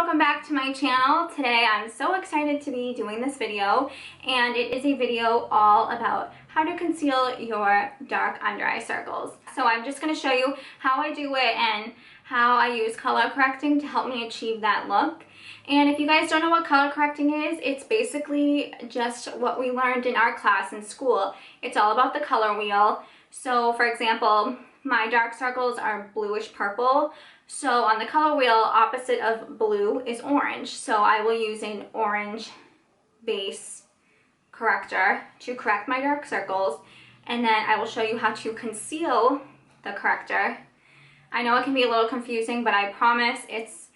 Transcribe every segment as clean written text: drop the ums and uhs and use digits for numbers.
welcome back to my channel. Today I'm so excited to be doing this video, and it is a video all about how to conceal your dark under eye circles. So I'm just going to show you how I do it and how I use color correcting to help me achieve that look. And if you guys don't know what color correcting is, it's basically just what we learned in our class in school. It's all about the color wheel. So for example, my dark circles are bluish purple. So on the color wheel, opposite of blue is orange. So I will use an orange base corrector to correct my dark circles. And then I will show you how to conceal the corrector. I know it can be a little confusing, but I promise it's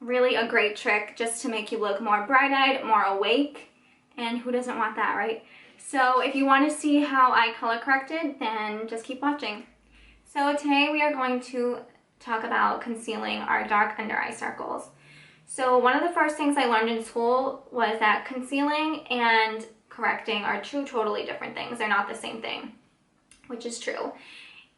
really a great trick just to make you look more bright-eyed, more awake. And who doesn't want that, right? So if you want to see how I color corrected, then just keep watching. So today we are going to talk about concealing our dark under eye circles. So one of the first things I learned in school was that concealing and correcting are two totally different things. They're not the same thing, which is true.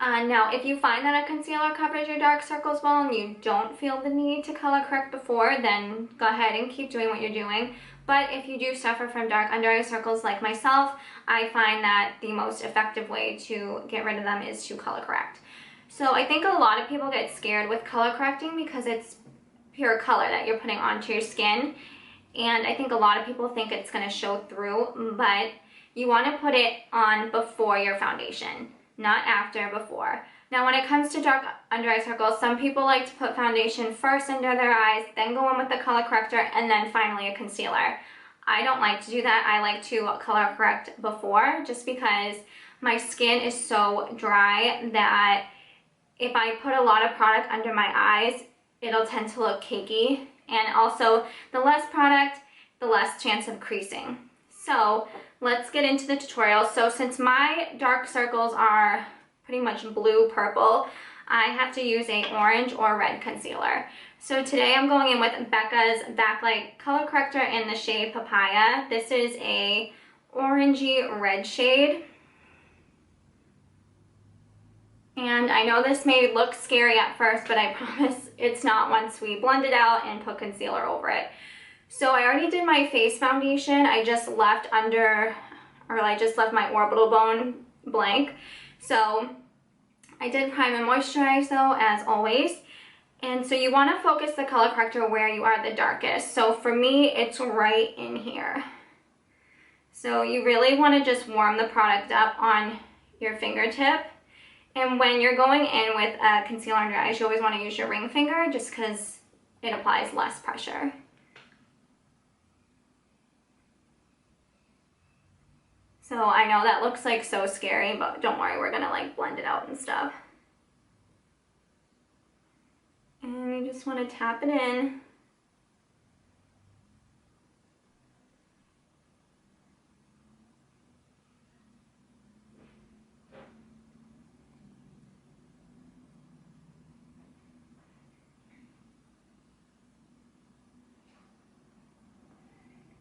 Now, if you find that a concealer covers your dark circles well and you don't feel the need to color correct before, then go ahead and keep doing what you're doing. But if you do suffer from dark under eye circles like myself, I find that the most effective way to get rid of them is to color correct. So I think a lot of people get scared with color correcting because it's pure color that you're putting onto your skin. And I think a lot of people think it's going to show through, but you want to put it on before your foundation, not after, before. Now when it comes to dark under eye circles, some people like to put foundation first under their eyes, then go in with the color corrector, and then finally a concealer. I don't like to do that. I like to color correct before, just because my skin is so dry that if I put a lot of product under my eyes, it'll tend to look cakey. And also, the less product, the less chance of creasing. So let's get into the tutorial. So since my dark circles are pretty much blue-purple, I have to use a orange or red concealer. So today I'm going in with Becca's Backlight Color Corrector in the shade Papaya. This is a orangey red shade. And I know this may look scary at first, but I promise it's not once we blend it out and put concealer over it. So I already did my face foundation. I just left my orbital bone blank. So I did prime and moisturize though, as always. And so you want to focus the color corrector where you are the darkest. So for me, it's right in here. So you really want to just warm the product up on your fingertip. And when you're going in with a concealer under your eyes, you always want to use your ring finger just because it applies less pressure. So I know that looks like so scary, but don't worry, we're gonna like blend it out and stuff. And you just want to tap it in.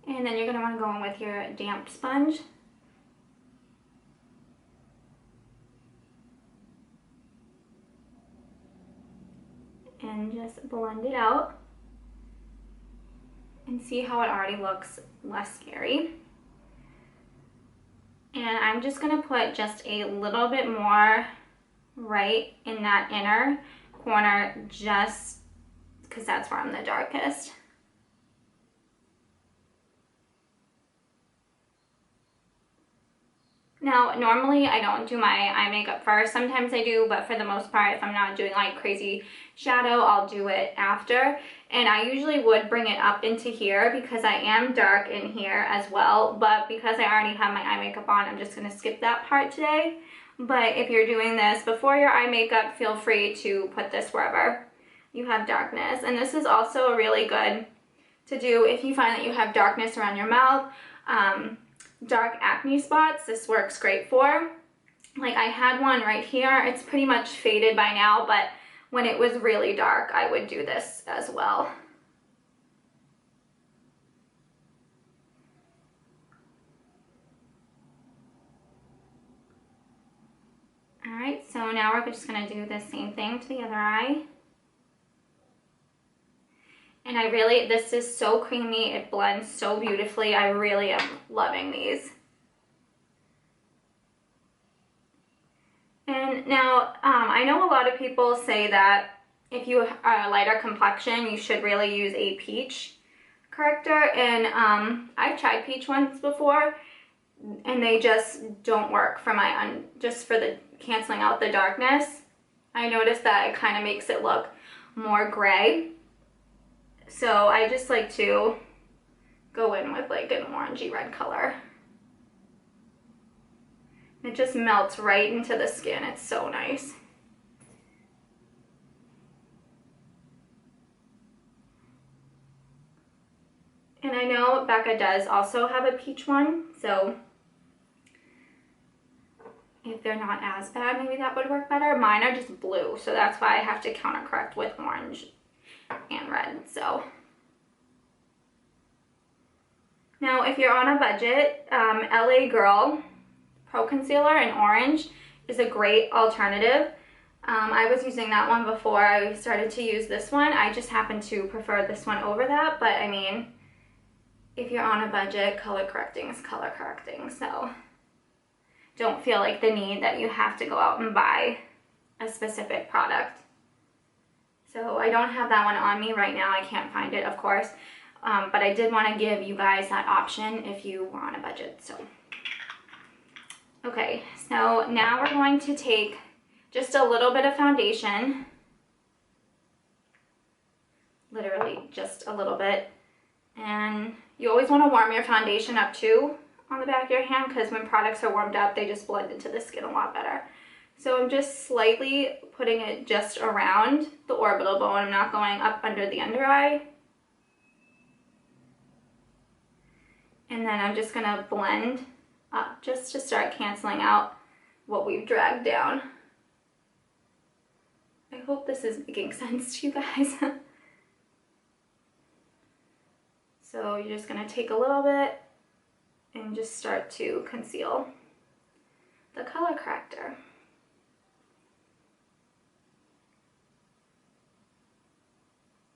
And then you're going to want to go in with your damp sponge. And just blend it out. And see how it already looks less scary. And I'm just going to put just a little bit more right in that inner corner, just because that's where I'm the darkest. Now, normally I don't do my eye makeup first. Sometimes I do, but for the most part, if I'm not doing like crazy shadow, I'll do it after. And I usually would bring it up into here because I am dark in here as well. But because I already have my eye makeup on, I'm just going to skip that part today. But if you're doing this before your eye makeup, feel free to put this wherever you have darkness. And this is also really good to do if you find that you have darkness around your mouth. Dark acne spots, this works great for. Like I had one right here. It's pretty much faded by now, but when it was really dark, I would do this as well. All right, so now we're just gonna do the same thing to the other eye. And this is so creamy. It blends so beautifully. I really am loving these. And now, I know a lot of people say that if you are a lighter complexion, you should really use a peach corrector. And I've tried peach ones before, and they just don't work for my, just for the canceling out the darkness. I noticed that it kind of makes it look more gray. So I just like to go in with like an orangey red color. It just melts right into the skin. It's so nice. And I know Becca does also have a peach one, so if they're not as bad, maybe that would work better. Mine are just blue, so that's why I have to counter correct with orange and red. So now if you're on a budget, LA Girl Pro Concealer in orange is a great alternative. I was using that one before I started to use this one. I just happen to prefer this one over that, but I mean, if you're on a budget, color correcting is color correcting, so don't feel like the need that you have to go out and buy a specific product. So I don't have that one on me right now. I can't find it, of course, but I did want to give you guys that option if you were on a budget. So okay, so now we're going to take just a little bit of foundation, literally just a little bit, and you always want to warm your foundation up too on the back of your hand, because when products are warmed up, they just blend into the skin a lot better. So I'm just slightly putting it just around the orbital bone. I'm not going up under the under eye. And then I'm just going to blend up just to start canceling out what we've dragged down. I hope this is making sense to you guys. So you're just going to take a little bit and just start to conceal the color corrector.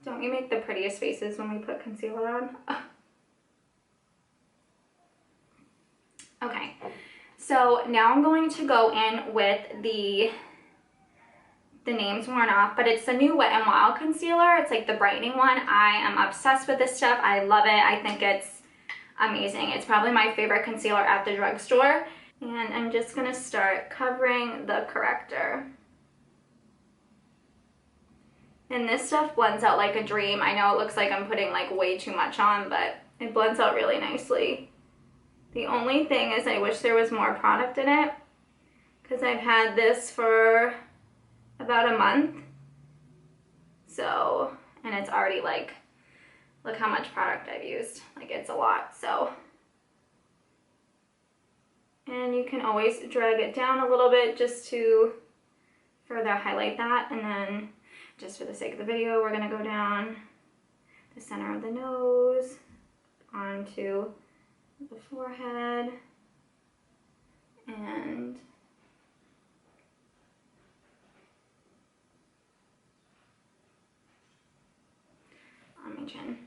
Don't we make the prettiest faces when we put concealer on? Okay, so now I'm going to go in with the name's worn off, but it's the new Wet n Wild concealer. It's like the brightening one. I am obsessed with this stuff. I love it. I think it's amazing. It's probably my favorite concealer at the drugstore. And I'm just gonna start covering the corrector. And this stuff blends out like a dream. I know it looks like I'm putting like way too much on, but it blends out really nicely. The only thing is I wish there was more product in it, because I've had this for about a month. So, and it's already like, look how much product I've used. Like, it's a lot, so. And you can always drag it down a little bit just to further highlight that. And then, just for the sake of the video, we're gonna go down the center of the nose, onto the forehead, and on my chin.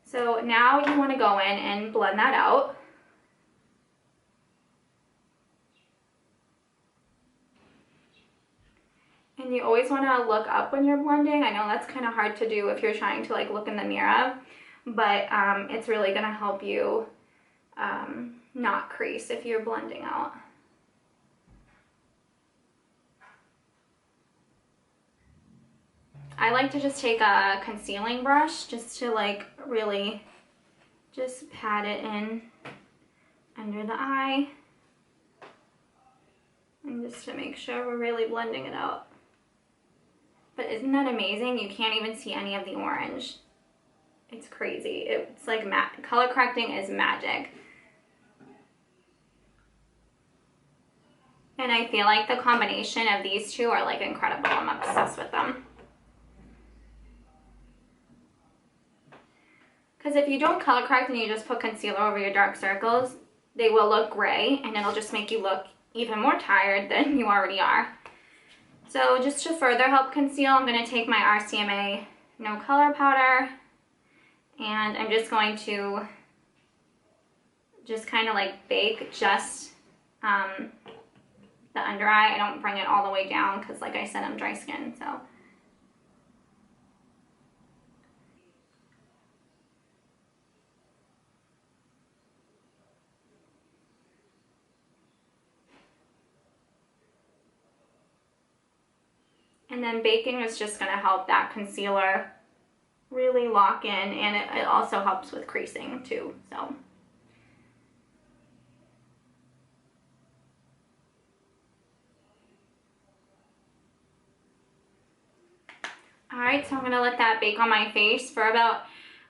So now you want to go in and blend that out. And you always want to look up when you're blending. I know that's kind of hard to do if you're trying to like look in the mirror, but it's really going to help you not crease if you're blending out. I like to just take a concealing brush just to like really just pat it in under the eye, and just to make sure we're really blending it out. But isn't that amazing? You can't even see any of the orange. It's crazy. It's like color correcting is magic. And I feel like the combination of these two are like incredible. I'm obsessed with them. Because if you don't color correct and you just put concealer over your dark circles, they will look gray, and it'll just make you look even more tired than you already are. So just to further help conceal, I'm going to take my RCMA No Color Powder, and I'm just going to just kind of like bake just the under eye. I don't bring it all the way down because, like I said, I'm dry skin, so. And then baking is just going to help that concealer really lock in, and it also helps with creasing too, so. Alright, so I'm going to let that bake on my face for about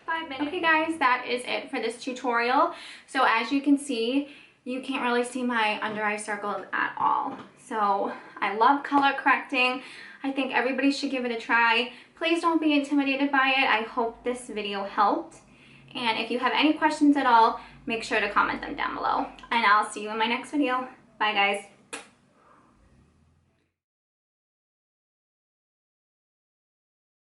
5 minutes. Okay guys, that is it for this tutorial. So as you can see, you can't really see my under eye circles at all. So I love color correcting. I think everybody should give it a try. Please don't be intimidated by it. I hope this video helped. And if you have any questions at all, make sure to comment them down below. And I'll see you in my next video. Bye guys.